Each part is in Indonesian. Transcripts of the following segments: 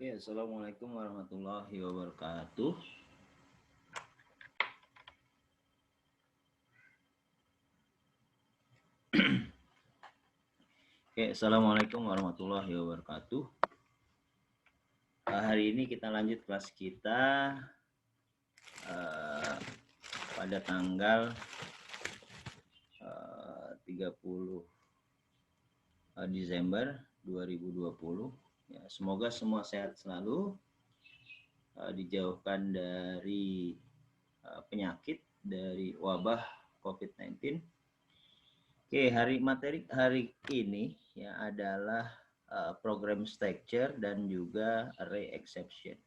Oke, assalamualaikum warahmatullahi wabarakatuh. Oke, assalamualaikum warahmatullahi wabarakatuh. Hari ini kita lanjut kelas kita pada tanggal 30 Desember 2020. Ya, semoga semua sehat selalu, dijauhkan dari penyakit, dari wabah COVID-19. Oke, materi hari ini ya adalah program structure dan juga array exception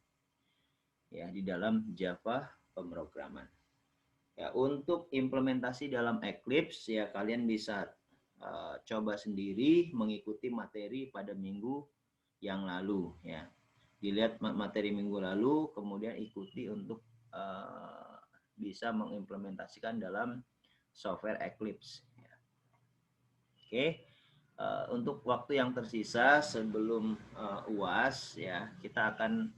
ya di dalam Java pemrograman. Ya, untuk implementasi dalam Eclipse ya kalian bisa coba sendiri mengikuti materi pada minggu yang lalu ya. Dilihat materi minggu lalu, kemudian ikuti untuk bisa mengimplementasikan dalam software Eclipse. Ya. Oke, untuk waktu yang tersisa sebelum UAS ya kita akan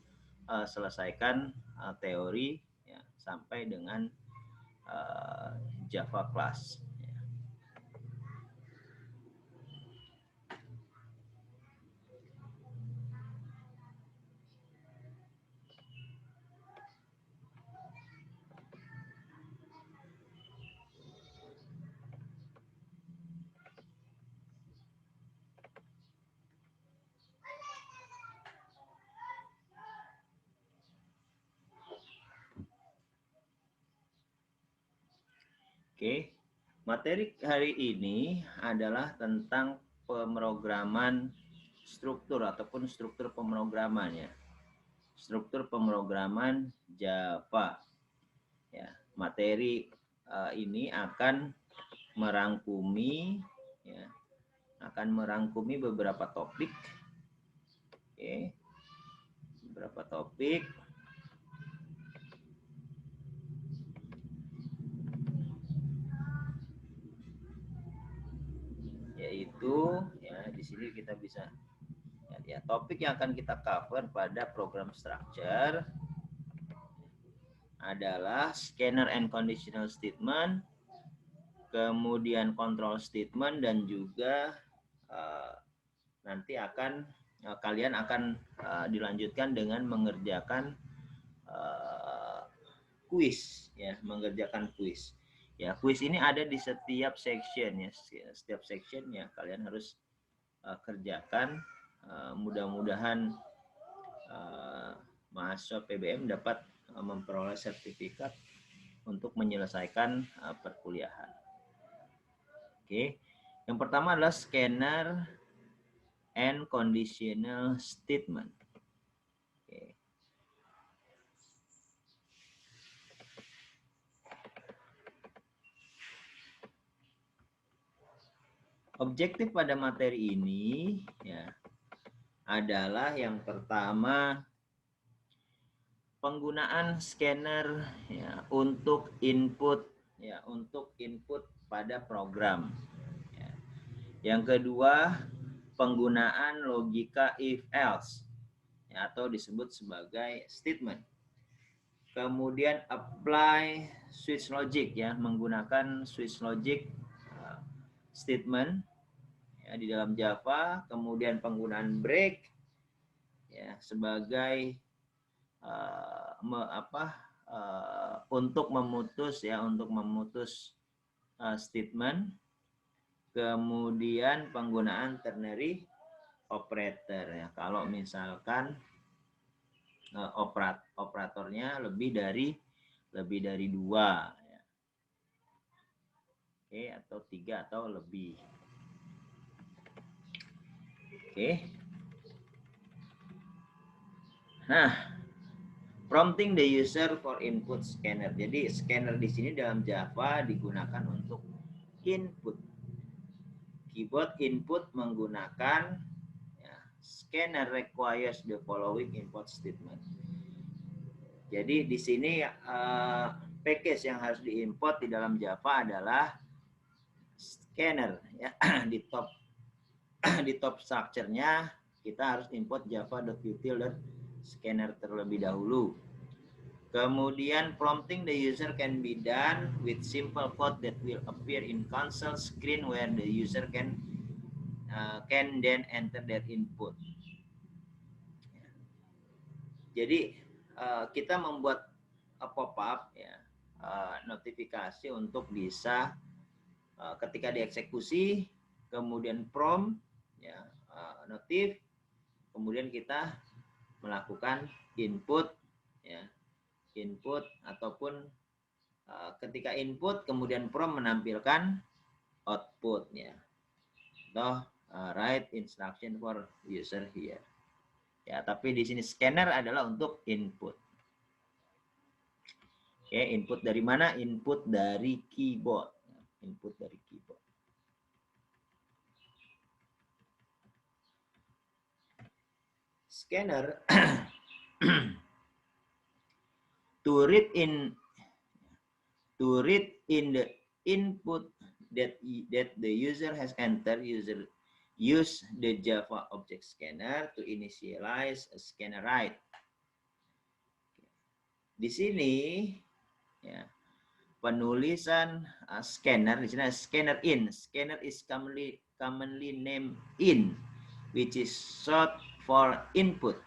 selesaikan teori ya, sampai dengan Java class. Oke, materi hari ini adalah tentang pemrograman struktur ataupun struktur pemrograman ya. Struktur pemrograman Java. Ya, materi ini akan merangkumi ya, beberapa topik. Oke. Beberapa topik. Yaitu ya di sini kita bisa ya topik yang akan kita cover pada program structure adalah scanner and conditional statement, kemudian control statement, dan juga nanti kalian akan dilanjutkan dengan mengerjakan kuis ya, mengerjakan kuis. Ya, kuis ini ada di setiap section ya. Setiap section ya kalian harus kerjakan. Mudah-mudahan mahasiswa PBM dapat memperoleh sertifikat untuk menyelesaikan perkuliahan. Oke. Yang pertama adalah scanner and conditional statement. Oke. Objektif pada materi ini ya adalah yang pertama penggunaan scanner ya untuk input pada program. Ya. Yang kedua penggunaan logika if else ya, atau disebut sebagai statement. Kemudian apply switch logic ya, menggunakan switch logic statement ya, di dalam Java. Kemudian penggunaan break ya sebagai untuk memutus statement. Kemudian penggunaan ternary operator ya, kalau misalkan operatornya lebih dari 2 ya. Oke, atau 3 atau lebih. Oke. Nah, prompting the user for input scanner. Jadi scanner di sini dalam Java digunakan untuk input. Keyboard input menggunakan ya, scanner requires the following input statement. Jadi di sini package yang harus diimport di dalam Java adalah scanner ya. Di top structure-nya kita harus import java.util scanner terlebih dahulu. Kemudian prompting the user can be done with simple code that will appear in console screen where the user can then enter their input. Jadi kita membuat pop-up ya, notifikasi untuk bisa ketika dieksekusi, kemudian prompt ya, notif, kemudian kita melakukan input ya, input ataupun ketika input kemudian prompt menampilkan outputnya atau write instruction for user here ya, tapi di sini scanner adalah untuk input. Oke, input dari mana? Input dari keyboard, input dari keyboard. Scanner to read in the input that the user has entered, user use the Java object scanner to initialize a scanner write. Di sini ya, penulisan scanner di sini scanner in. Scanner is commonly named in, which is short for input.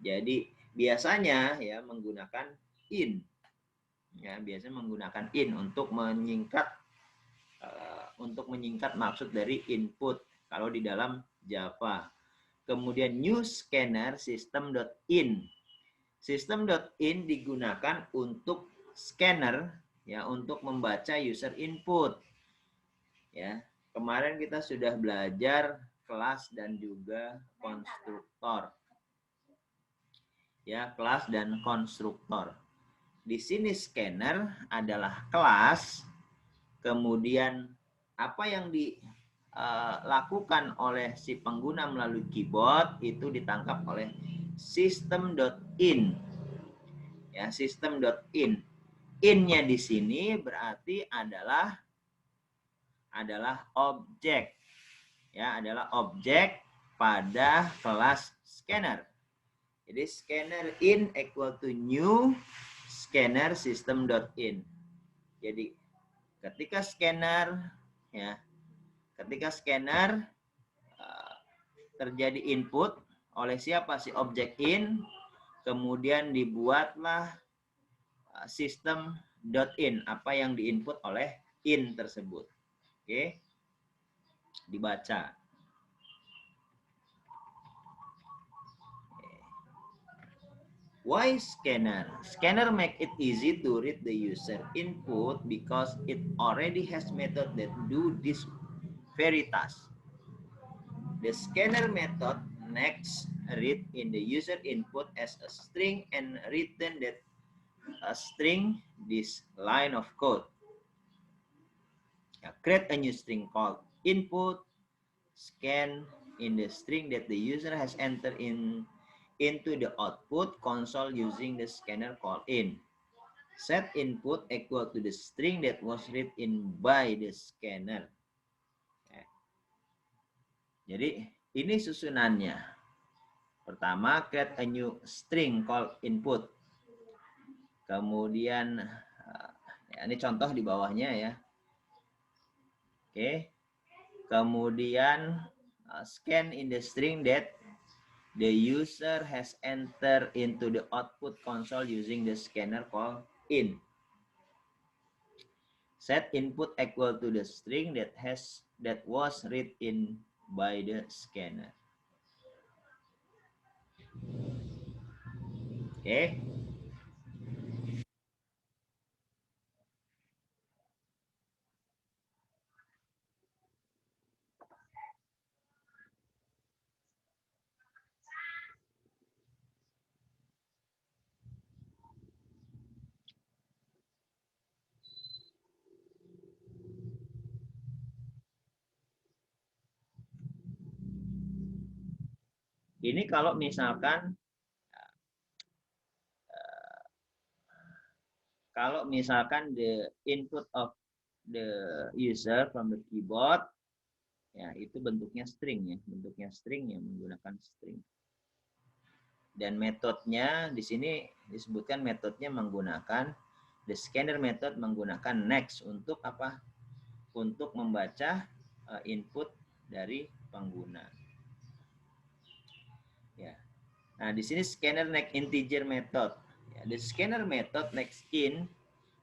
Jadi biasanya ya menggunakan in. Ya, biasanya menggunakan in untuk menyingkat maksud dari input kalau di dalam Java. Kemudian new scanner system.in. System.in digunakan untuk scanner ya, untuk membaca user input. Ya, kemarin kita sudah belajar kelas dan juga konstruktor. Ya, kelas dan konstruktor. Di sini scanner adalah kelas, kemudian apa yang dilakukan oleh si pengguna melalui keyboard itu ditangkap oleh system.in. Ya, system.in. In-nya di sini berarti adalah objek. Ya, adalah objek pada kelas scanner. Jadi scanner in equal to new scanner system.in. Jadi ketika scanner ya, terjadi input oleh siapa? Si objek in, kemudian dibuatlah system.in, apa yang diinput oleh in tersebut. Oke. Dibaca. Why scanner? Scanner make it easy to read the user input because it already has method that do this very task. The scanner method next read in the user input as a string and return that a string this line of code. Now, create a new string called input, scan in the string that the user has entered into the output console using the scanner call in. Set input equal to the string that was read in by the scanner. Jadi ini susunannya. Pertama, create a new string called input. Kemudian ya, ini contoh di bawahnya ya. Oke. Kemudian scan in the string that the user has entered into the output console using the scanner call in. Set input equal to the string that was read in by the scanner. Oke. Ini kalau misalkan the input of the user from the keyboard ya itu bentuknya string ya, yang menggunakan string. Dan metodenya di sini disebutkan metodenya menggunakan the scanner method menggunakan next untuk apa? Untuk membaca input dari pengguna. Ya. Nah, di sini scanner next integer method. Ya, the scanner method next in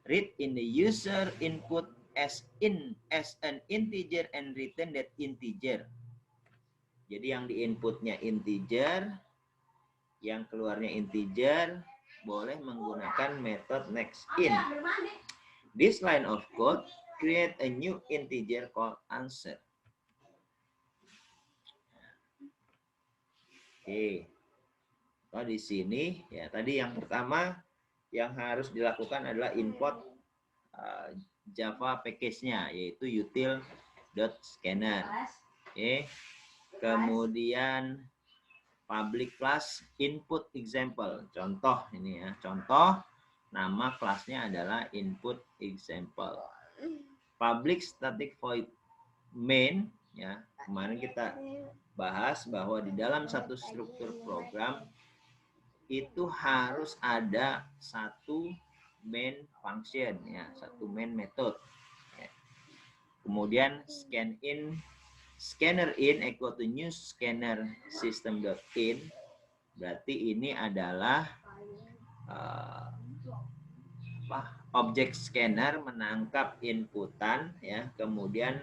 read in the user input as an integer and return that integer. Jadi yang di inputnya integer, yang keluarnya integer, boleh menggunakan metode next in. This line of code create a new integer called answer. Oke. Oh, di sini ya tadi yang pertama yang harus dilakukan adalah import Java package-nya yaitu util.scanner. Oke. Kemudian public class input example. Contoh ini ya. Contoh nama kelasnya adalah input example. Public static void main ya. Kemarin kita bahas bahwa di dalam satu struktur program itu harus ada satu main function ya, satu main method. Ya. Kemudian scanner in equal to new scanner system.in, berarti ini adalah objek scanner menangkap inputan ya, kemudian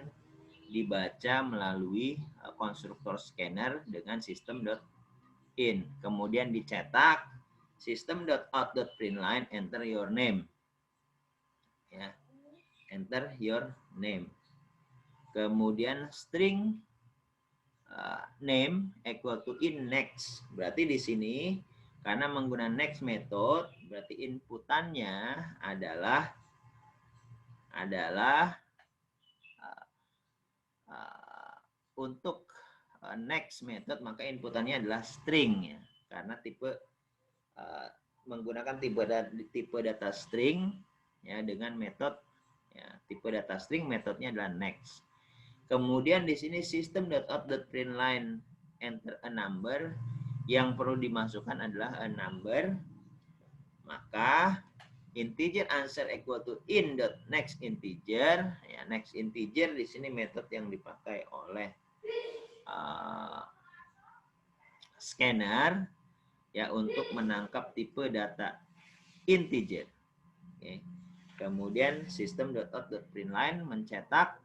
dibaca melalui konstruktor scanner dengan system.in, kemudian dicetak system.out.println enter your name ya, enter your name. Kemudian string name equal to in next. Berarti di sini karena menggunakan next method, berarti inputannya adalah untuk next method, maka inputannya adalah string ya. Karena menggunakan tipe data string ya dengan metode ya, tipe data string metodenya adalah next. Kemudian di sini system.out.println enter a number, yang perlu dimasukkan adalah a number, maka integer answer equal to in.next integer ya, next integer di sini metode yang dipakai oleh scanner ya untuk menangkap tipe data integer. Oke. Kemudian system.out.println mencetak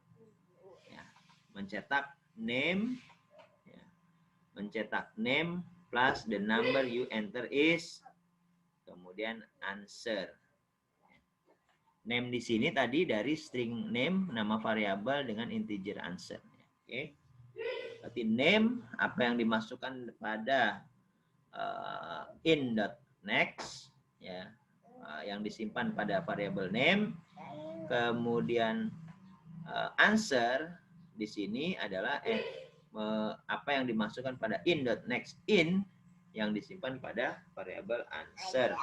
name ya, mencetak name plus the number you enter is, kemudian answer. Name di sini tadi dari string name nama variabel dengan integer answer. Oke. Berarti name apa yang dimasukkan pada in.next ya, yang disimpan pada variabel name. Kemudian answer di sini adalah apa yang dimasukkan pada in.next in yang disimpan pada variabel answer.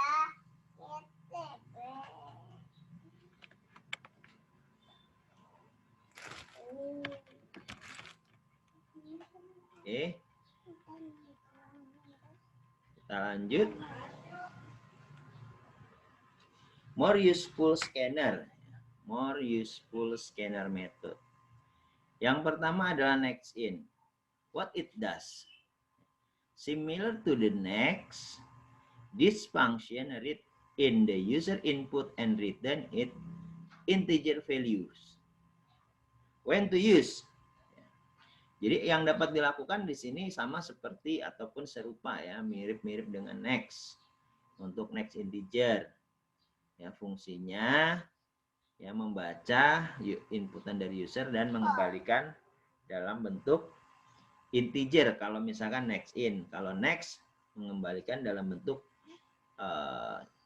Oke. Kita lanjut. More useful scanner method. Yang pertama adalah next in. What it does? Similar to the next, this function read in the user input and return it integer values. When to use? Jadi yang dapat dilakukan di sini sama seperti ataupun serupa ya, mirip-mirip dengan next. Untuk next integer ya, fungsinya ya membaca inputan dari user dan mengembalikan dalam bentuk integer kalau misalkan next in. Kalau next mengembalikan dalam bentuk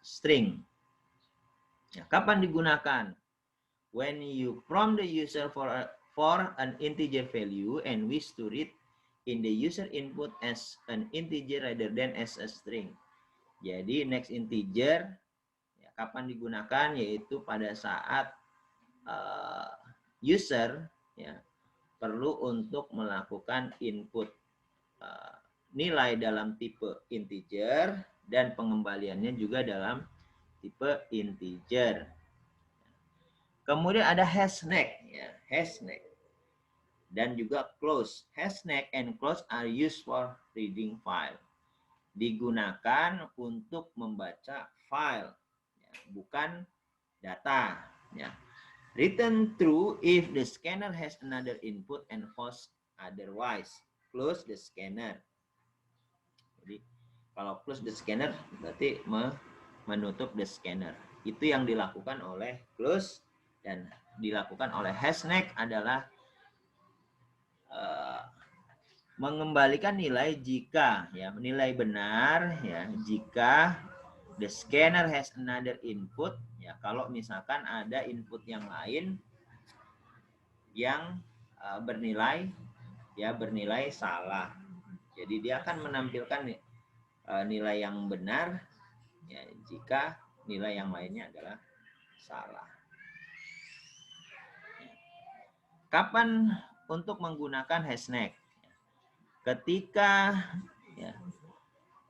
string. Ya, kapan digunakan? When you prompt the user for an integer value and wish to read in the user input as an integer rather than as a string. Jadi next integer ya, kapan digunakan? Yaitu pada saat user ya perlu untuk melakukan input nilai dalam tipe integer dan pengembaliannya juga dalam tipe integer. Kemudian ada hashneck, ya, hashneck dan juga close. Hashneck and close are used for reading file. Digunakan untuk membaca file, ya, bukan data. Ya. Written true if the scanner has another input and false otherwise. Close the scanner. Jadi kalau close the scanner berarti menutup the scanner. Itu yang dilakukan oleh close, dan dilakukan oleh hashneck adalah mengembalikan nilai jika, ya, nilai benar, ya, jika the scanner has another input, ya, kalau misalkan ada input yang lain yang bernilai, ya, bernilai salah. Jadi dia akan menampilkan nilai yang benar, ya, jika nilai yang lainnya adalah salah. Kapan untuk menggunakan hashneck? Ketika, ya,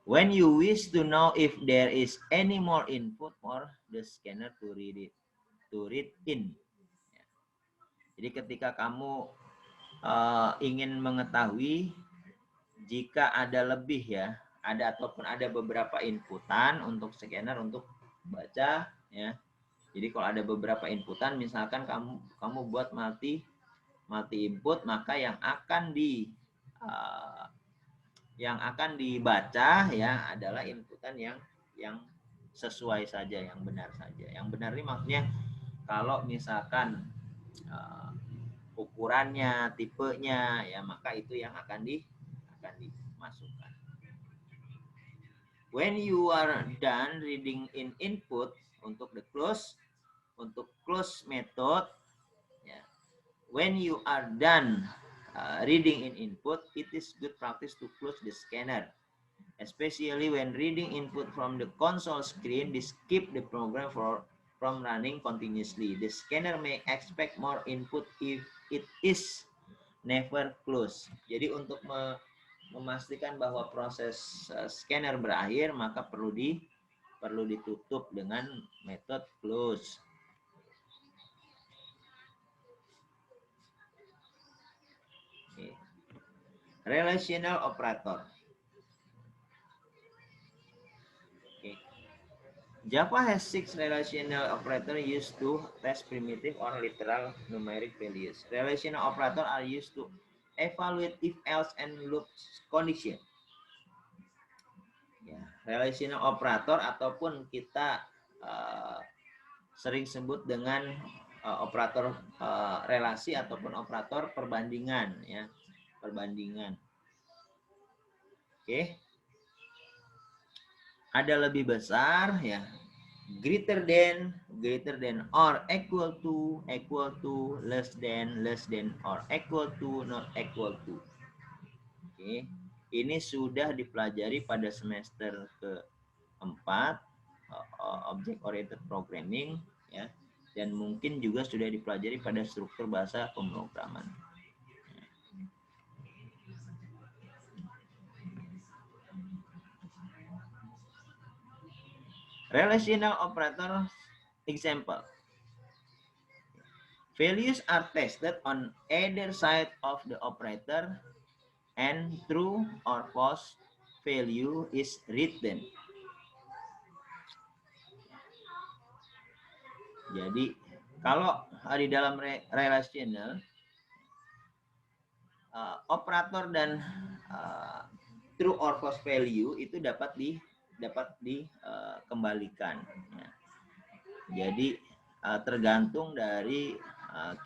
when you wish to know if there is any more input for the scanner to read in. Ya. Jadi ketika kamu ingin mengetahui jika ada lebih, ya, ada ataupun ada beberapa inputan untuk scanner untuk baca, ya. Jadi kalau ada beberapa inputan, misalkan kamu buat multi input, maka yang akan dibaca, ya, adalah inputan yang sesuai saja, yang benar saja. Yang benar ini maksudnya kalau misalkan ukurannya, tipenya, ya, maka itu yang akan dimasukkan. When you are done reading in input, untuk close method, ya, when you are done reading in input, it is good practice to close the scanner, especially when reading input from the console screen. This keep the program from running continuously. The scanner may expect more input if it is never closed. Jadi untuk memastikan bahwa proses scanner berakhir, maka perlu ditutup dengan metode close. Okay. Relational operator. Okay. Java has 6 relational operator used to test primitive or literal numeric values. Relational operator are used to evaluate if else and loop condition. Ya, relational operator ataupun kita sering sebut dengan operator relasi ataupun operator perbandingan, ya, perbandingan. Oke. Ada lebih besar, ya, greater than or equal to less than or equal to not equal to. Oke. Ini sudah dipelajari pada semester ke-4 object oriented programming, ya, dan mungkin juga sudah dipelajari pada struktur bahasa pemrograman. Relational operator example. Values are tested on either side of the operator and true or false value is written. Jadi kalau di dalam relational, operator dan true or false value itu dapat dikembalikan. Ya. Jadi tergantung dari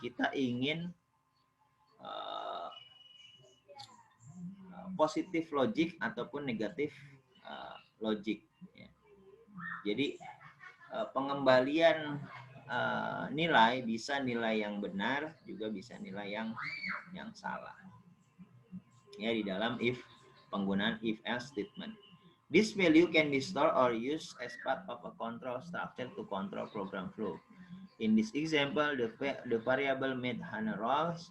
kita ingin positif logic ataupun negatif logic. Ya. Jadi pengembalian nilai bisa nilai yang benar, juga bisa nilai yang salah. Ya, di dalam penggunaan if else statement. This value can be stored or used as part of a control structure to control program flow. In this example, the variable made honor rolls.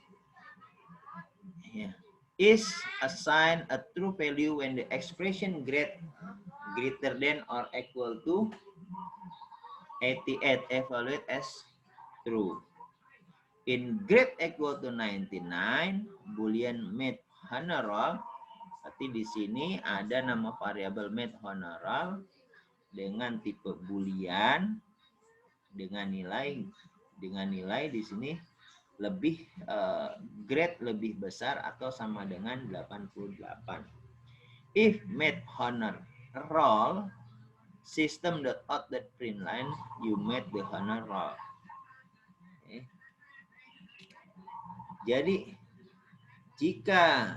Yeah. is assigned a true value when the expression greater than or equal to 88 evaluate as true. In grade equal to 99, Boolean made honor roll. Berarti di sini ada nama variabel made honor roll dengan tipe Boolean dengan nilai di sini lebih grade lebih besar atau sama dengan 88. If made honor roll system.out.println you made the honor roll. Okay. Jadi jika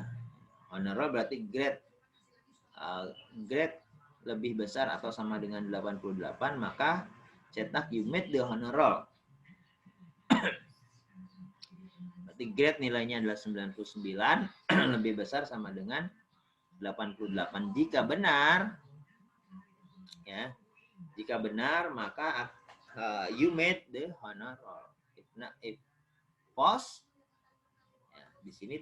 honor roll berarti grade lebih besar atau sama dengan 88, maka cetak you made the honor roll. Berarti grade nilainya adalah 99 lebih besar sama dengan 88. Jika benar ya, jika benar maka you made the honor roll. If false ya, di sini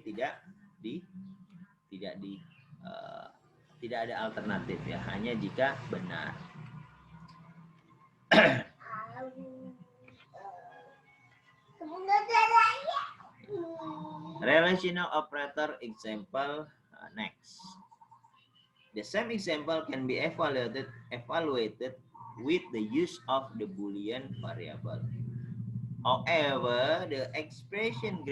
tidak ada alternatif ya, hanya jika benar. Relational operator example next. The same example can be evaluated with the use of the Boolean variable. However, the expression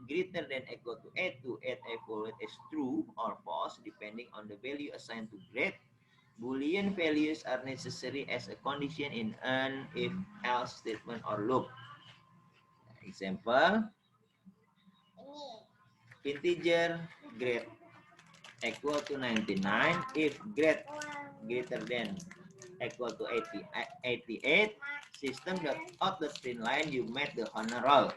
greater than equal to 8 evaluate as true or false depending on the value assigned to grade. Boolean values are necessary as a condition in an if-else statement or loop. Example, integer grade equal to 99 if grade greater than equal to 88 system.out.println you made the honor roll.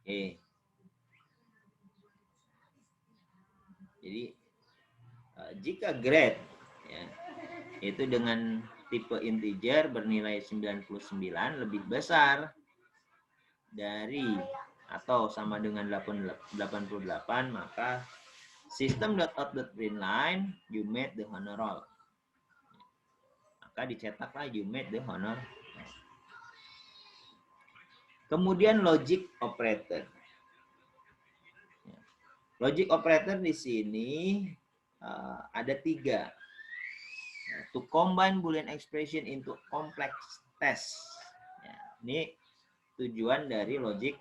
Oke. Jadi jika grade ya, itu dengan tipe integer bernilai 99 lebih besar dari atau sama dengan 88, maka system.out.println you made the honor roll. Maka dicetaklah you made the honor. Kemudian logic operator. Logic operator di sini ada 3. To combine Boolean expression into complex test. Ya, ini tujuan dari logic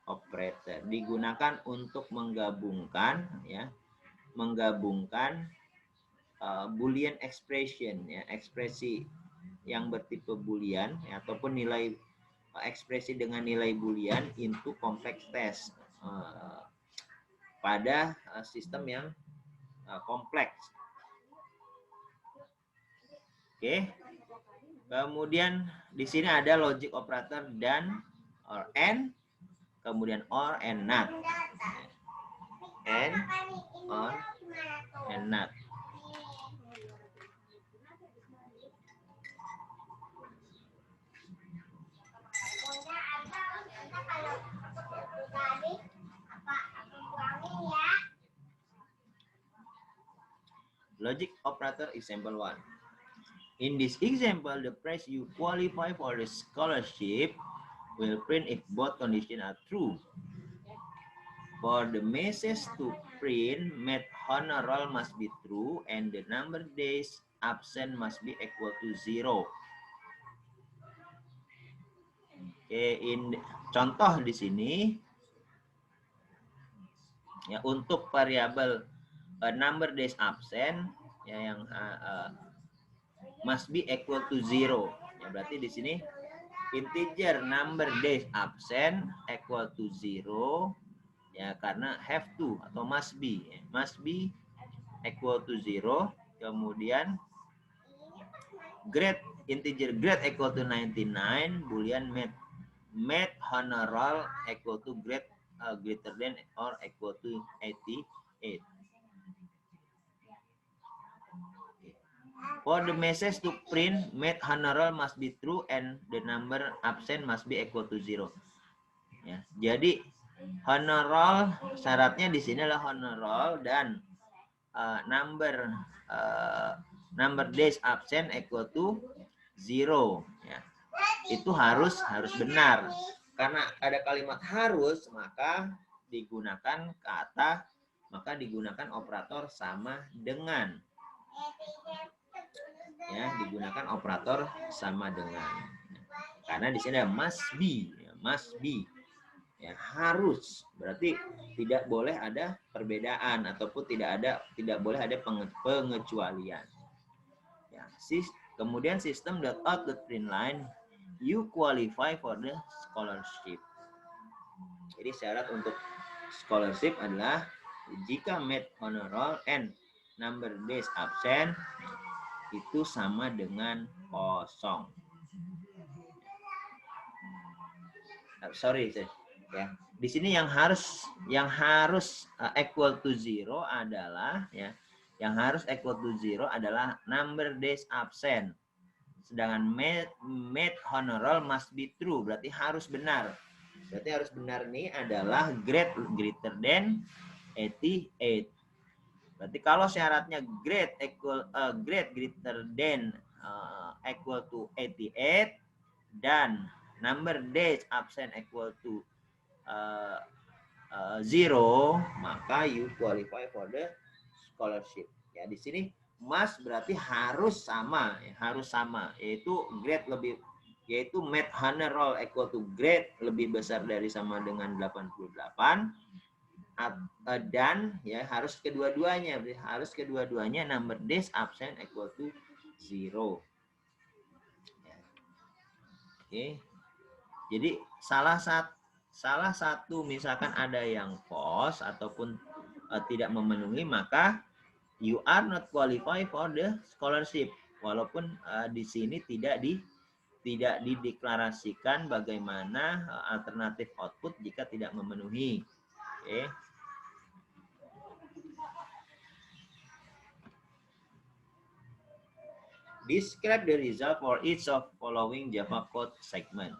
operator. Digunakan untuk menggabungkan Boolean expression, ya, ekspresi yang bertipe Boolean ya, ataupun nilai ekspresi dengan nilai Boolean into complex test pada sistem yang kompleks. Oke. Kemudian di sini ada logic operator dan or and, kemudian or and not. And or and not. Logic operator example 1. In this example, the price you qualify for the scholarship will print if both conditions are true. For the message to print, made honor roll must be true and the number days absent must be equal to 0. Oke, contoh di sini ya, untuk variabel number days absent ya, yang must be equal to 0. Ya, berarti di sini integer number days absent equal to 0 ya, karena have to atau must be equal to 0. Kemudian grade integer grade equal to 99, Boolean made honor roll equal to grade greater than or equal to 88. For the message to print, made honor roll must be true and the number absent must be equal to 0. Ya, jadi honor roll syaratnya di sini adalah honor roll dan number days absent equal to 0. Ya. Itu harus benar. Karena ada kalimat harus, maka digunakan kata, maka digunakan operator sama dengan. Ya, digunakan operator sama dengan. Karena di sini ada must be, ya, must be. Ya, harus, berarti tidak boleh ada perbedaan ataupun tidak boleh ada pengecualian. Ya, kemudian system out the print line, you qualify for the scholarship. Jadi syarat untuk scholarship adalah jika made honor roll and number days absent itu sama dengan kosong. Sorry, ya. Di sini yang harus equal to 0 adalah ya, yang harus equal to 0 adalah number days absent. Sedangkan made honor roll must be true, berarti harus benar. Berarti harus benar ini adalah grade greater than 88. Berarti kalau syaratnya grade greater than equal to 88 dan number days absent equal to 0, maka you qualify for the scholarship. Ya, di sini must berarti harus sama, ya, harus sama, yaitu grade made honor roll equal to grade lebih besar dari sama dengan 88. Dan ya harus kedua-duanya number days absent equal to 0. Ya. Oke. Jadi salah satu misalkan ada yang false ataupun tidak memenuhi, maka you are not qualified for the scholarship. Walaupun di sini tidak dideklarasikan bagaimana alternatif output jika tidak memenuhi. Oke. Describe the result for each of following Java code segment.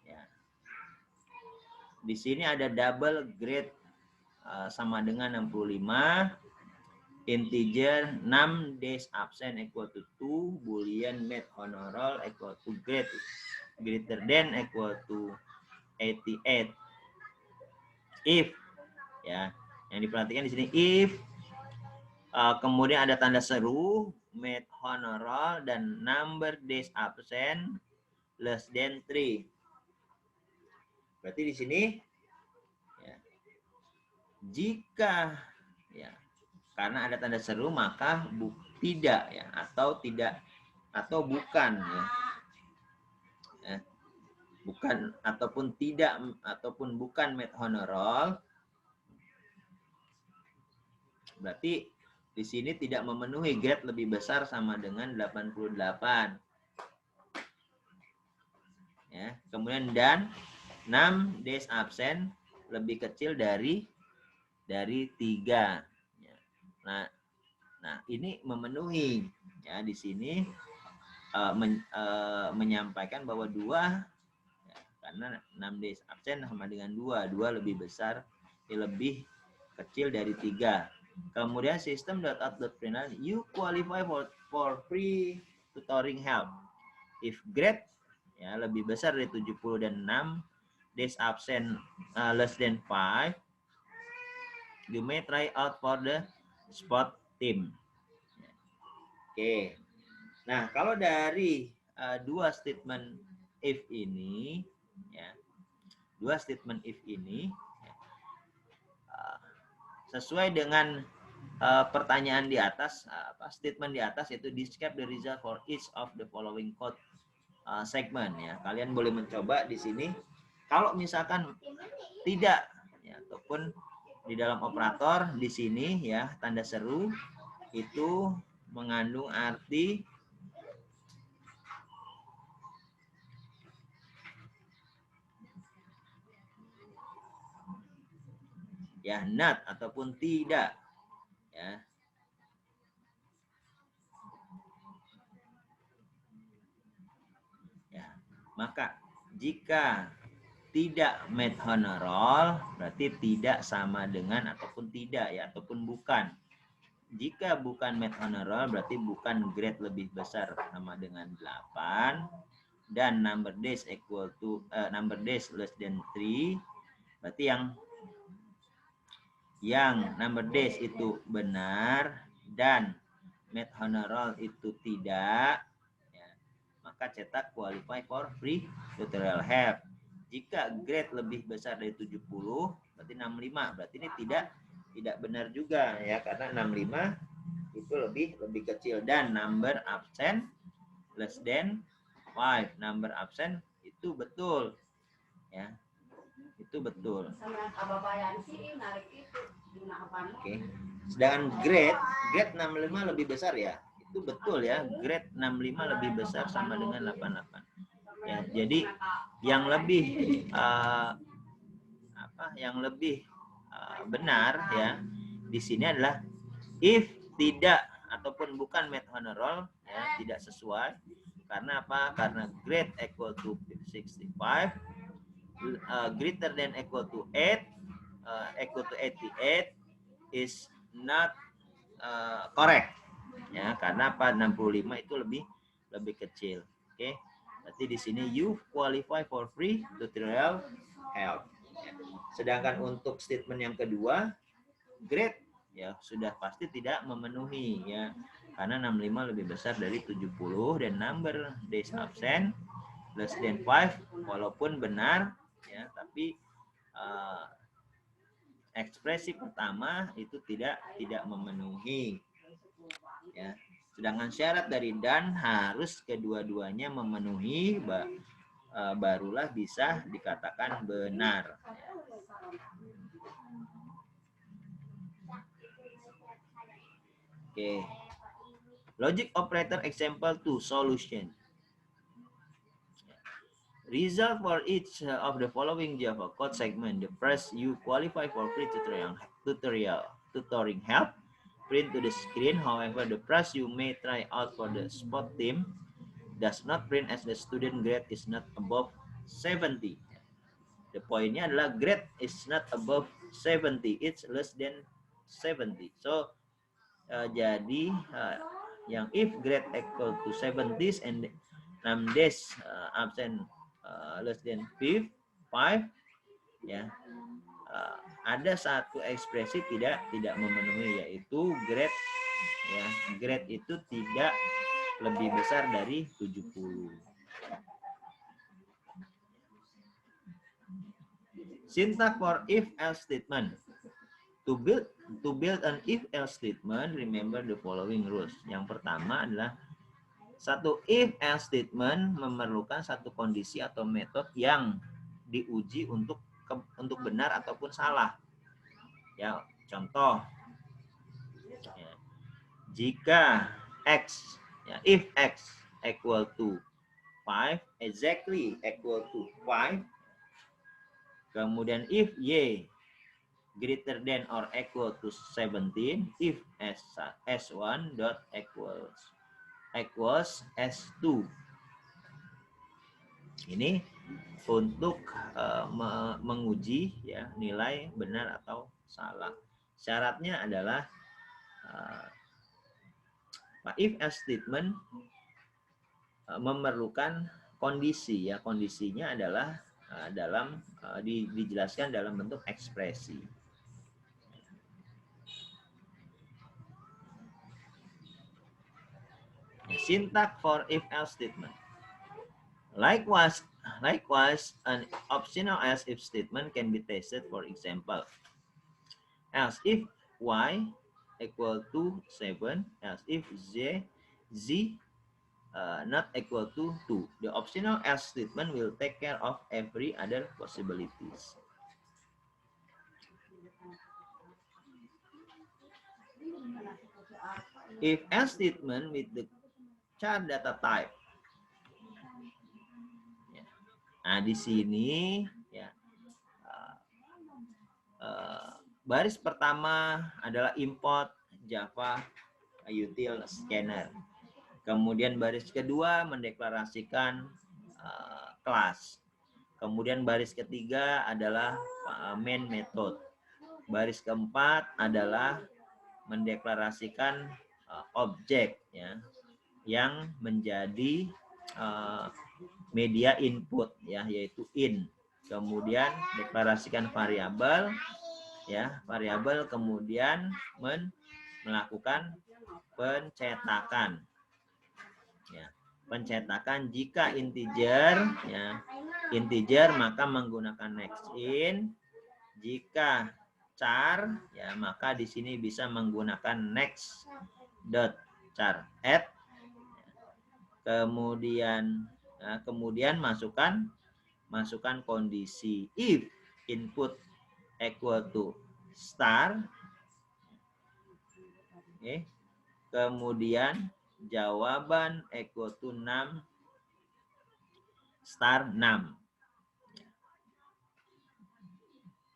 Ya. Di sini ada double grade sama dengan 65, integer 6 days absent equal to 2, boolean made honor roll equal to grade greater than equal to 88. If, ya, yang diperhatikan di sini if, kemudian ada tanda seru, made honor roll dan number days absent less than 3. Berarti di sini ya, jika ya karena ada tanda seru maka tidak ya atau bukan ya. Ya. Bukan ataupun tidak ataupun bukan made honor roll. Berarti di sini tidak memenuhi grade lebih besar sama dengan 88. Ya, kemudian dan 6 days absent lebih kecil dari 3. Ya. Nah, ini memenuhi ya di sini menyampaikan bahwa 2 ya, karena 6 days absent sama dengan 2 lebih besar, lebih kecil dari 3. Kemudian system .out.println you qualify for free tutoring help if grade ya lebih besar dari 70 dan 6 days absent less than 5, you may try out for the sport team. Oke. Nah, kalau dari dua statement if ini ya, sesuai dengan pertanyaan di atas, statement di atas yaitu describe the result for each of the following code segment ya. Kalian boleh mencoba di sini. Kalau misalkan tidak ya, ataupun di dalam operator di sini ya tanda seru itu mengandung arti ya not ataupun tidak ya. Maka jika tidak made honor roll berarti tidak sama dengan ataupun tidak ya, ataupun bukan. Jika bukan made honor roll berarti bukan grade lebih besar sama dengan 8 dan number days equal to number days less than 3. Berarti yang number days itu benar dan made honor roll itu tidak, ya, maka cetak qualify for free tutorial help. Jika grade lebih besar dari 70 berarti 65. Berarti ini tidak benar juga ya, karena 65 itu lebih kecil dan number absent less than 5. Number absent itu betul ya. Itu betul. Oke. Sedangkan grade 65 lebih besar ya. Itu betul ya. Grade 65 lebih besar sama dengan 88. Ya, jadi yang lebih benar ya di sini adalah if tidak ataupun bukan made honor roll ya, tidak sesuai. Karena apa? Karena grade equal to 65 greater than equal to 8 equal to 88 is not correct ya, karena apa? 65 itu lebih kecil. Oke. Berarti di sini you qualify for free tutorial help. Ya. Sedangkan untuk statement yang kedua, grade ya sudah pasti tidak memenuhi ya, karena 65 lebih besar dari 70 dan number days absent less than 5 walaupun benar ya, tapi ekspresi pertama itu tidak memenuhi ya. Sedangkan syarat dari dan harus kedua-duanya memenuhi, barulah bisa dikatakan benar. Oke. Logic operator example 2 solution. Result for each of the following Java code segment. The first, you qualify for free tutoring help. Print to the screen. However, the price you may try out for the spot team does not print as the student grade is not above 70. The pointnya adalah grade is not above 70, it's less than 70. So jadi yang if grade equal to 70 and 6 days absent less than 5 ya, ada satu ekspresi tidak memenuhi, yaitu grade ya, grade itu tidak lebih besar dari 70. Syntax for if else statement. To build an if else statement, remember the following rules. Yang pertama adalah satu if else statement memerlukan satu kondisi atau metode yang diuji untuk benar ataupun salah. Ya, contoh. Ya, jika x, ya, if x equal to 5, exactly equal to 5. Kemudian if y greater than or equal to 17, if s1 dot equals s2. Ini untuk menguji ya nilai benar atau salah. Syaratnya adalah if else statement memerlukan kondisi ya, kondisinya adalah dijelaskan dalam bentuk ekspresi. Syntax for if else statement. Likewise, an optional else if statement can be tested. For example, else if y equal to 7, else if z not equal to 2. The optional else statement will take care of every other possibilities. If else statement with the char data type. Nah, di sini ya baris pertama adalah import Java util scanner. Kemudian baris kedua mendeklarasikan class. Kemudian baris ketiga adalah main method. Baris keempat adalah mendeklarasikan objek ya yang menjadi media input ya, yaitu in. Kemudian deklarasikan variabel ya, variabel, kemudian melakukan pencetakan ya. Pencetakan jika integer ya, integer maka menggunakan next in. Jika char ya, maka di sini bisa menggunakan next dot char add. Kemudian masukkan kondisi if input equal to star. Oke. Kemudian jawaban equal to 6 star 6.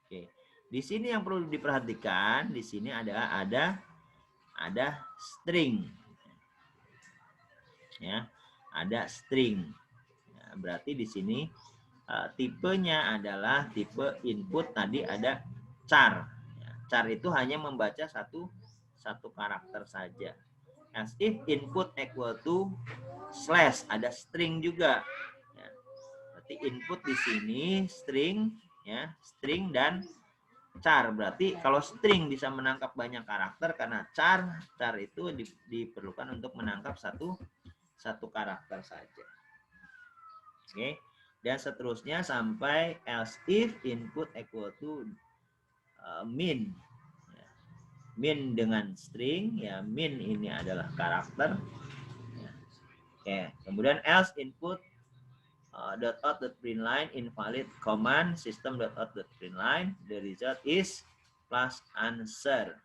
Oke. Di sini yang perlu diperhatikan di sini ada string. Ya, ada string. Ya, berarti di sini tipenya adalah tipe input tadi ada char. Ya, char itu hanya membaca satu karakter saja. As if input equal to slash, ada string juga. Ya, berarti input di sini string ya, string dan char. Berarti kalau string bisa menangkap banyak karakter, karena char itu diperlukan untuk menangkap satu karakter saja. Oke. Dan seterusnya sampai else if input equal to min. Min dengan string ya, min ini adalah karakter. Oke. Kemudian else input .out.println invalid command system.out.println, the result is plus answer.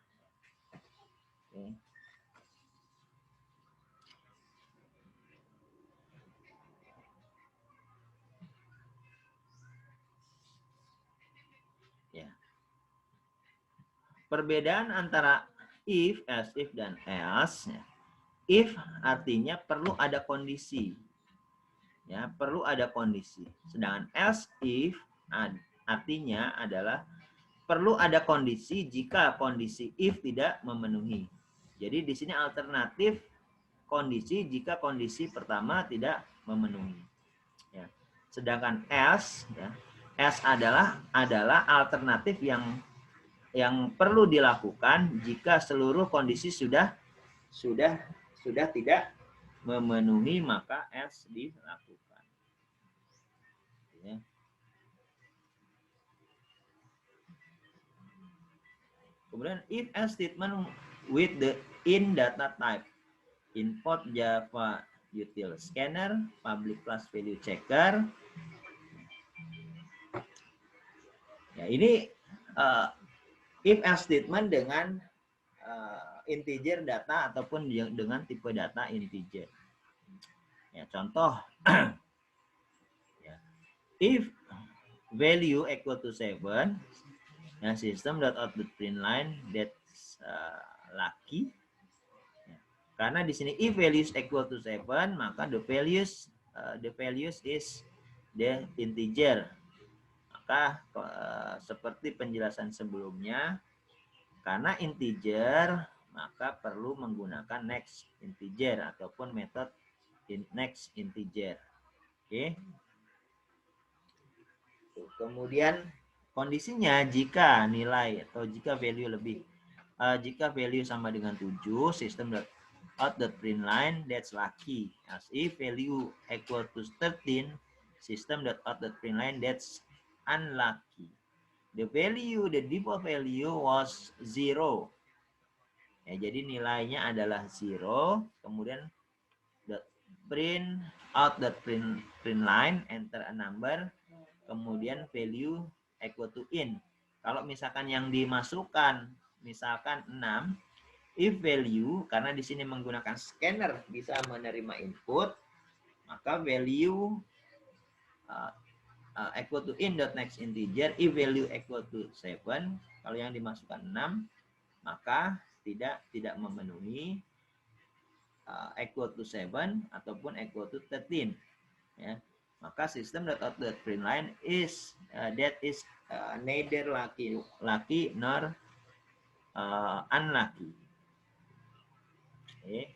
Oke. Ya. Perbedaan antara if, else if, dan else. Ya. If artinya perlu ada kondisi. Ya, perlu ada kondisi. Sedangkan else if artinya adalah perlu ada kondisi jika kondisi if tidak memenuhi. Jadi di sini alternatif kondisi jika kondisi pertama tidak memenuhi. Ya. Sedangkan else ya, else adalah alternatif yang perlu dilakukan jika seluruh kondisi sudah tidak memenuhi, maka else dilakukan. Ya. Kemudian if else statement with the in data type import Java util scanner, public class value checker. Ya, ini if else statement dengan integer data ataupun dengan tipe data integer. Ya, contoh ya, if value equal to 7 ya, system.out.println that's lucky. Ya, karena di sini if values equal to 7 maka the values is the integer. Maka seperti penjelasan sebelumnya, karena integer maka perlu menggunakan next integer ataupun metode next integer. Oke. Kemudian kondisinya jika nilai atau jika value lebih jika value sama dengan 7, system.out.println that's lucky. As if value equal to 13, system.out.println that's unlucky. The default value was 0. Ya, jadi nilainya adalah 0. Kemudian print out.println enter a number. Kemudian value equal to in. Kalau misalkan yang dimasukkan misalkan 6, if value karena di sini menggunakan scanner bisa menerima input, maka value equal to in.next integer, if value equal to 7, kalau yang dimasukkan 6 maka tidak memenuhi equal to 7 ataupun equal to 13 ya. Maka system.out.println is neither lucky nor unlucky. Okay.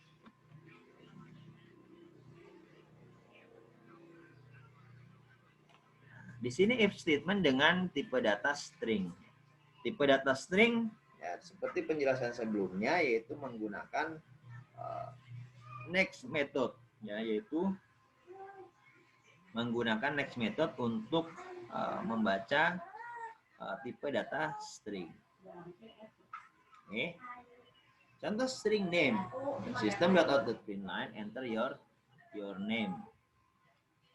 Di sini if statement dengan tipe data string. Tipe data string ya, seperti penjelasan sebelumnya, yaitu menggunakan next method, ya, yaitu menggunakan next method untuk membaca tipe data string. Okay. Contoh string name. System.out.println enter your name.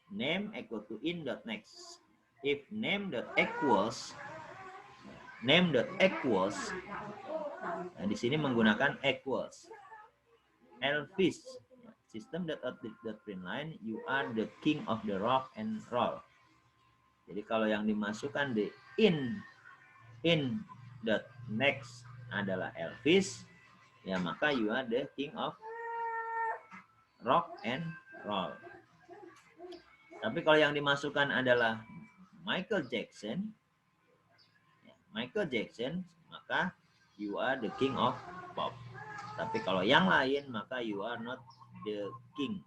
Name equal to in.next. If name.equals, nah, di sini menggunakan equals. Elvis, system.out.println you are the king of the rock and roll. Jadi kalau yang dimasukkan di in.next adalah Elvis, ya maka you are the king of rock and roll. Tapi kalau yang dimasukkan adalah Michael Jackson, maka you are the king of pop. Tapi kalau yang lain, maka you are not the king.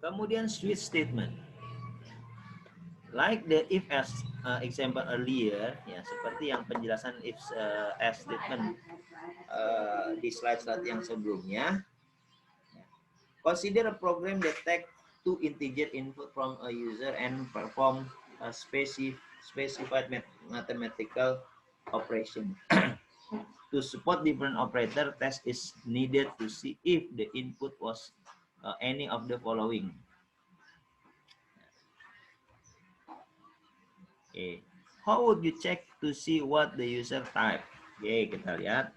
Kemudian switch statement. Like the if as example earlier, ya seperti yang penjelasan if as statement di slide yang sebelumnya. Consider a program that takes two integer input from a user and perform a specified mathematical operation. To support different operator, test is needed to see if the input was any of the following. Okay. How would you check to see what the user type? Oke, kita lihat.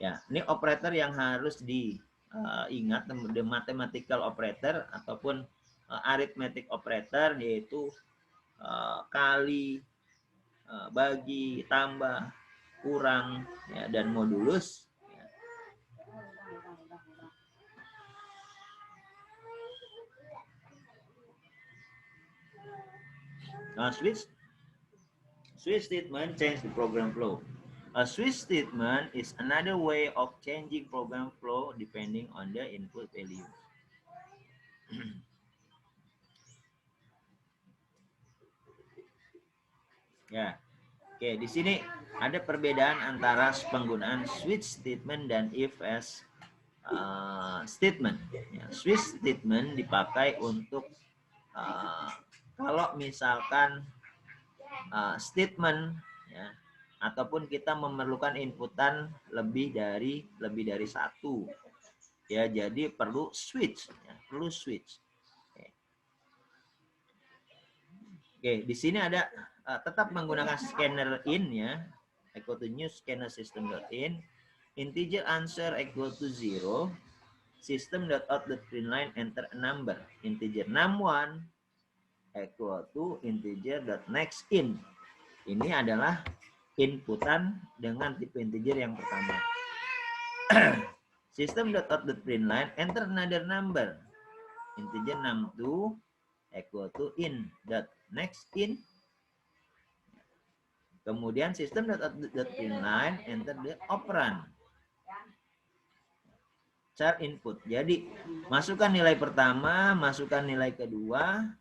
Ya, ini operator yang harus diingat, the mathematical operator ataupun arithmetic operator, yaitu kali, bagi, tambah, kurang, ya, dan modulus. Now switch statement change the program flow. A switch statement is another way of changing program flow depending on the input value. Ya, oke, di sini ada perbedaan antara penggunaan switch statement dan if as statement. Ya, switch statement dipakai untuk kalau misalkan statement, ya, ataupun kita memerlukan inputan lebih dari satu, ya, jadi perlu switch, ya, perlu switch. Oke, di sini ada tetap menggunakan scanner in, ya, equal to new scanner system.in, integer answer equal to 0, system.out.println enter a number, integer num1 equal to integer.next in. Ini adalah inputan dengan tipe integer yang pertama. System.out.println enter another number, integer num2 equal to in.next in. Kemudian system.out.println enter the operand, char input. Jadi masukkan nilai pertama, masukkan nilai kedua,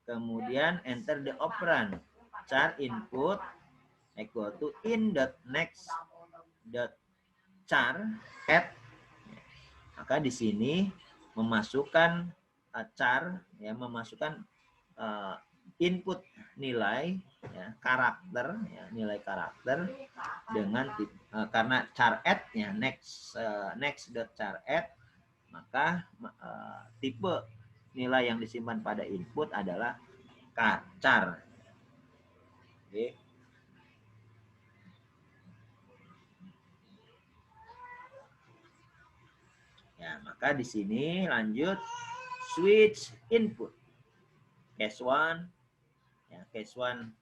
kemudian enter the operand, char input equal to in.next.char add. Maka di sini memasukkan char, ya, memasukkan input nilai, ya, karakter, ya, nilai karakter dengan karena char add-nya next.char add, maka tipe nilai yang disimpan pada input adalah char. Oke. Ya, maka di sini lanjut switch input. Case 1, ya, case 1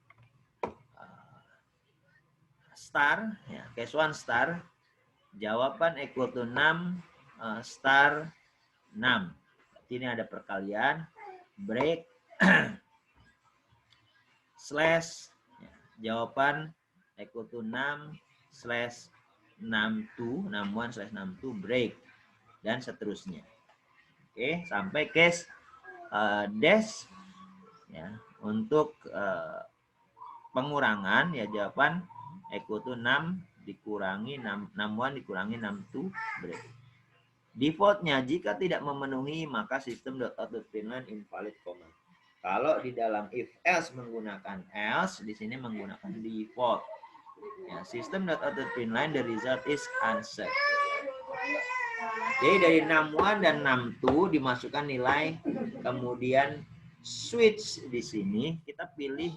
star, ya, case 1 star, Jawaban equal to 6 star 6. Ini ada perkalian, break, slash, jawaban equal to 6 slash 62, 61 slash 62, break, dan seterusnya. Oke, sampai case dash, ya, untuk pengurangan, ya, jawaban equal to 6 dikurangi 61 dikurangi 62, break. Defaultnya jika tidak memenuhi maka system.out.println invalid command. Kalau di dalam if else menggunakan else, di sini menggunakan default. Ya, system.out.println the result is answer. Jadi dari 61 dan 62 dimasukkan nilai, kemudian switch di sini kita pilih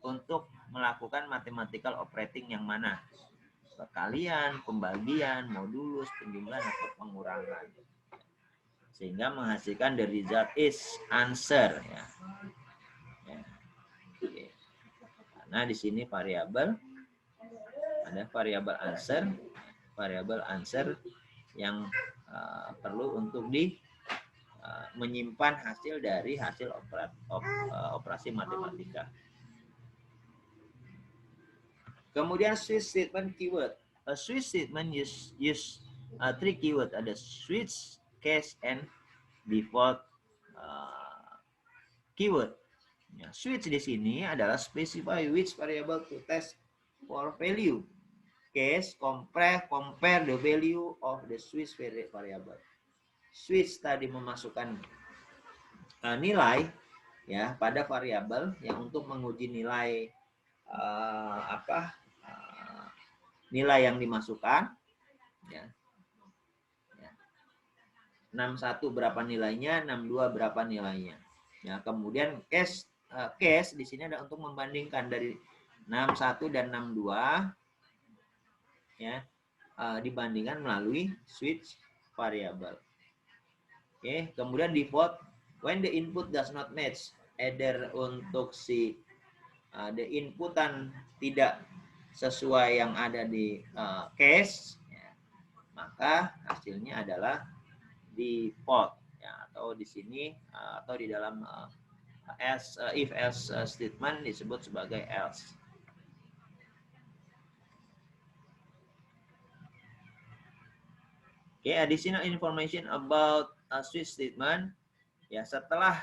untuk melakukan mathematical operating yang mana? Perkalian, pembagian, modulus, penjumlahan, atau pengurangan. Sehingga menghasilkan the result is answer. Ya. Ya. Oke. Karena di sini variabel, ada variabel answer yang perlu untuk menyimpan hasil dari hasil operasi matematika. Kemudian switch statement keyword. A switch statement use 3 keyword. Ada switch, case, and default keyword. Ya, switch di sini adalah specify which variable to test for value. Case, compare the value of the switch variable. Switch tadi memasukkan nilai, ya, pada variabel yang untuk menguji nilai nilai yang dimasukkan, ya. 61 berapa nilainya, 62 berapa nilainya. Ya, kemudian case di sini ada untuk membandingkan dari 61 dan 62, ya, dibandingkan melalui switch variable. Oke, kemudian default when the input does not match, either untuk si the inputan tidak sesuai yang ada di case, ya, maka hasilnya adalah default, ya, atau di sini atau di dalam if else statement disebut sebagai else. Okay, additional information about switch statement. Ya, setelah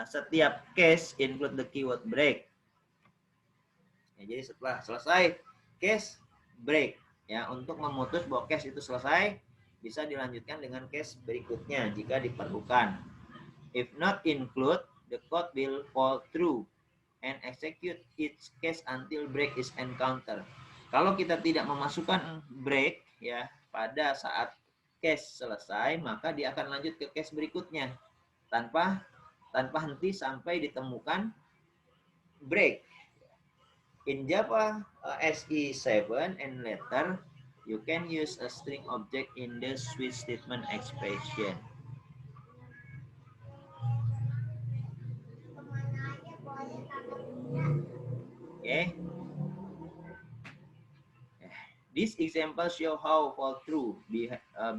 setiap case include the keyword break. Ya, jadi setelah selesai case, break, ya, untuk memutus bahwa case itu selesai, bisa dilanjutkan dengan case berikutnya jika diperlukan. If not include, the code will fall through and execute each case until break is encountered. Kalau kita tidak memasukkan break, ya, pada saat case selesai, maka dia akan lanjut ke case berikutnya tanpa henti sampai ditemukan break. In Java SE7 and later, you can use a string object in the switch statement expression. Okay. This example show how fall through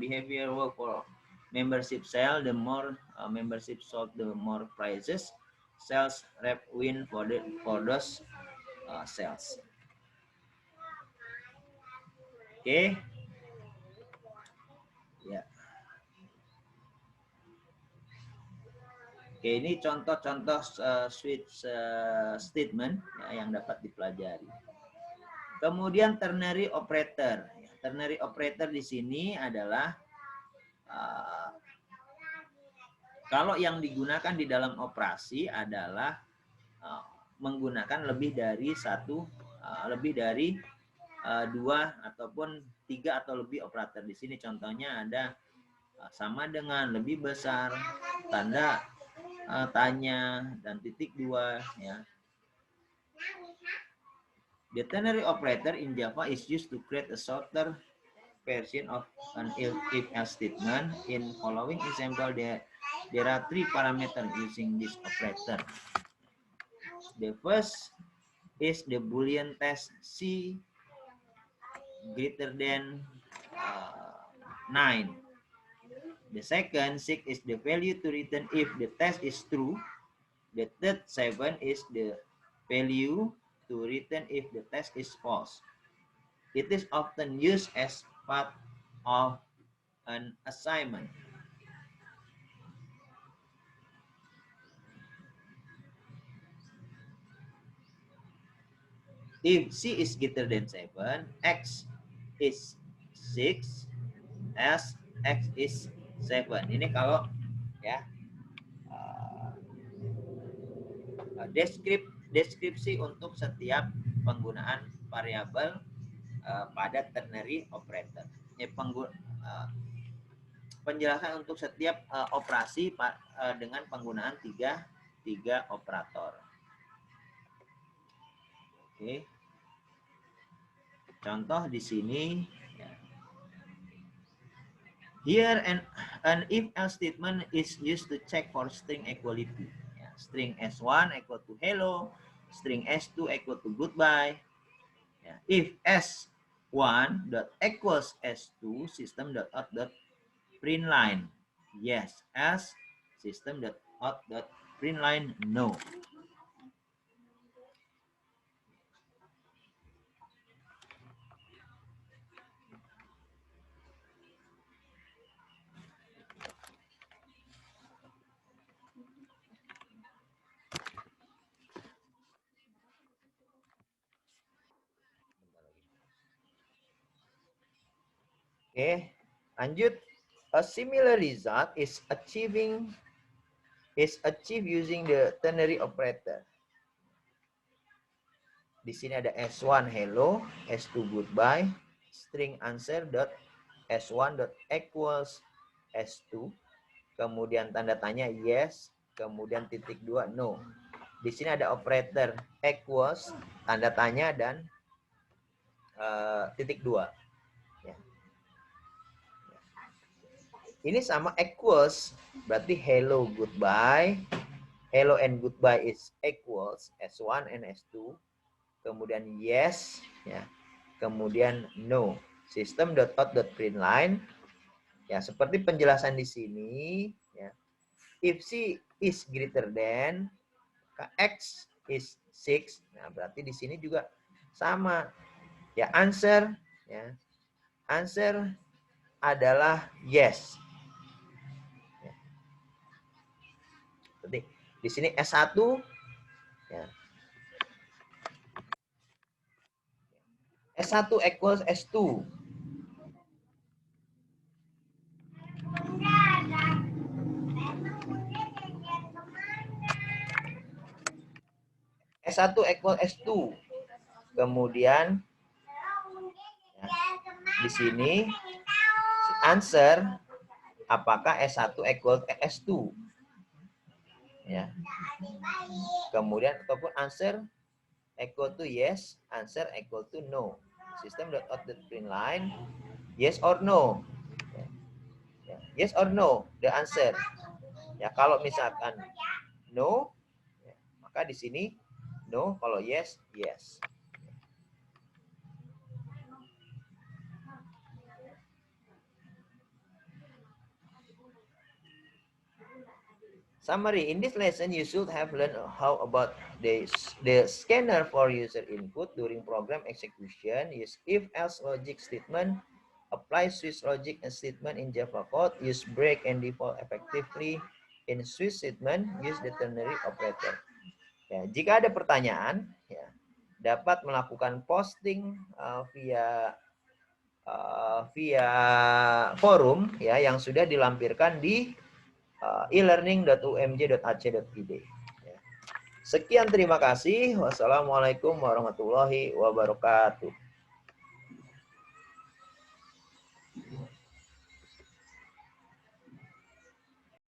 behavior work for membership sale. The more membership sold, the more prizes. Sales rep win for those sales. Oke. Ya. Oke, ini contoh-contoh switch statement, ya, yang dapat dipelajari. Kemudian ternary operator. Ternary operator di sini adalah kalau yang digunakan di dalam operasi adalah menggunakan lebih dari dua ataupun 3 atau lebih operator. Di sini contohnya ada sama dengan, lebih besar, tanda tanya, dan titik 2, ya. The ternary operator in Java is used to create a shorter version of an if-else statement. In following example, there are 3 parameters using this operator. The first is the Boolean test C greater than 9. The second 6 is the value to return if the test is true. The third 7 is the value to return if the test is false. It is often used as part of an assignment. If C is greater than 7, X is 6, as X is 7. Ini kalau ya deskripsi untuk setiap penggunaan variabel pada ternary operator. Penjelasan untuk setiap operasi dengan penggunaan tiga operator. Oke. Contoh di sini. Here an if-else statement is used to check for string equality. String S1 equal to hello, string S2 equal to goodbye. If S1 dot equals S2, system dot out dot print line yes, as system dot out dot print line no. Oke, lanjut. A similar result is achieved using the ternary operator. Di sini ada S1 hello, S2 goodbye, string answer dot S1 dot equals S2, kemudian tanda tanya yes, kemudian titik 2 no. Di sini ada operator equals, tanda tanya, dan titik 2. Ini sama equals, berarti hello goodbye. Hello and goodbye is equals S1 and S2. Kemudian yes, ya. Kemudian no. System.out.println. Ya, seperti penjelasan di sini, ya. If C is greater than X is 6, nah berarti di sini juga sama. Ya, answer adalah yes. Jadi di sini S1 ya. S1 equals S2. S1 equals S2. Kemudian ya, di sini answer apakah S1 equals S2. Ya. Kemudian ataupun answer equal to yes, answer equal to no. System.out.println yes or no. Ya. Yes or no, the answer. Ya, kalau misalkan no, ya, maka di sini no, kalau yes, yes. Summary. In this lesson, you should have learned how about the scanner for user input during program execution. Use if-else logic statement. Apply switch logic and statement in Java code. Use break and default effectively in switch statement. Use the ternary operator. Ya, jika ada pertanyaan, ya, dapat melakukan posting via forum ya yang sudah dilampirkan di e-learning.umj.ac.id. Sekian, terima kasih. Wassalamualaikum warahmatullahi wabarakatuh.